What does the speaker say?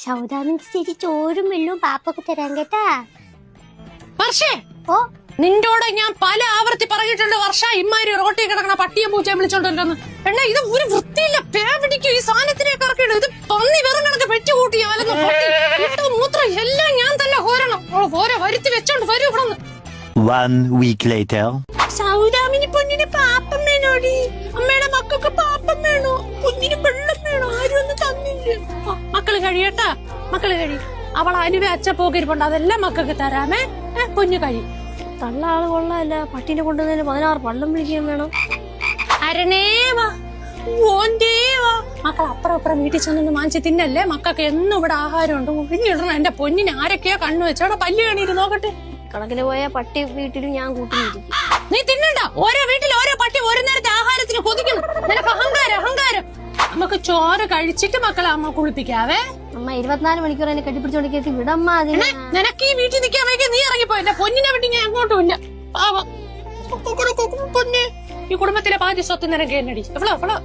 സൗദാമിൻ ചേച്ചി ചോറും വെള്ളവും പാപ്പൊക്കെ തരാൻ കേട്ടാ. വർഷേ, ഓ നിന്നോട് ഞാൻ പല ആവർത്തി പറഞ്ഞിട്ടുണ്ട് വർഷ, ഇമ്മാരി റോട്ടി കിടക്കണ പട്ടിയെ പൂച്ചയെ വിളിച്ചോണ്ടല്ലോന്ന്. എണ്ണ ഇത് ഒരു വൃത്തിയില്ല, പേ പിടിക്കും ഈ സാധനത്തിനൊക്കെ ഇറക്കിയിട്ട്. ഇത് പന്നി വെറും കണക്ക് പെറ്റു കൂട്ടി മൂത്രം എല്ലാം ഞാൻ തന്നെ കോരണം. ഓരോ വരുത്തി വെച്ചോണ്ട് വരൂ ഇവിടെ. 1 week later. സൗദാമിനി പൊന്നിന് പാപ്പം വേണോടി? അമ്മയുടെ മക്കൾക്ക് പാപ്പം വേണോ? കുഞ്ഞിന് വെള്ളം വേണോ? ആരും ഒന്നും തന്നില്ല. മക്കള് കഴിയട്ടാ, മക്കള് കഴി. അവൾ അനുവേ അച്ചപ്പോക്കിരിപ്പുണ്ട്, അതെല്ലാം മക്കൾക്ക് തരാമേ. കുഞ്ഞു കഴി. തള്ള ആള് കൊള്ളാല്ല, പട്ടീനെ കൊണ്ടുവന്നതിന് 16 പള്ളം വിളിക്കാൻ വേണം. അരണേവാ ഓന്റേവാ. മക്കൾ അപ്പുറം അപ്പുറം വീട്ടിൽ ചെന്നൊന്ന് വാങ്ങിച്ച് തിന്നല്ലേ. മക്കൾക്ക് എന്നും ഇവിടെ ആഹാരമുണ്ട്. ഒഴിഞ്ഞിടണം. എന്റെ പൊന്നിന് ആരൊക്കെയോ കണ്ണു വെച്ചോടെ പല്ല് കണീര് നോക്കട്ടെ. കണക്കിന് പോയ പട്ടി വീട്ടിലും ഞാൻ കൂട്ടിയിരിക്കും. നീ തിന്നണ്ട. ഓരോ വീട്ടിൽ ഓരോ പട്ടി ഒരു നേരത്തെ ആഹാരത്തിന് കൊതിക്കണം. നിനക്ക് അഹങ്കാരം. നമുക്ക് ചോറ് കഴിച്ചിട്ട് മക്കളെ അമ്മ കുളിപ്പിക്കാവേ. അമ്മ 24 മണിക്കൂർ എന്നെ കെട്ടിപ്പിടിച്ചോണ്ടിരിക്കും. വിടമ്മ അതിന്. നിനക്ക് ഈ വീട്ടിൽ നിൽക്കാൻ വയ്ക്കാൻ നീ ഇറങ്ങിപ്പോ. എന്റെ പൊന്നിനെ വിട്ട് ഞാൻ അങ്ങോട്ടും ഇല്ല. പാവം പൊന്നെ, ഈ കുടുംബത്തിലെ പാതി സ്വത്ത് നിനക്ക് എന്നടി. എവളോ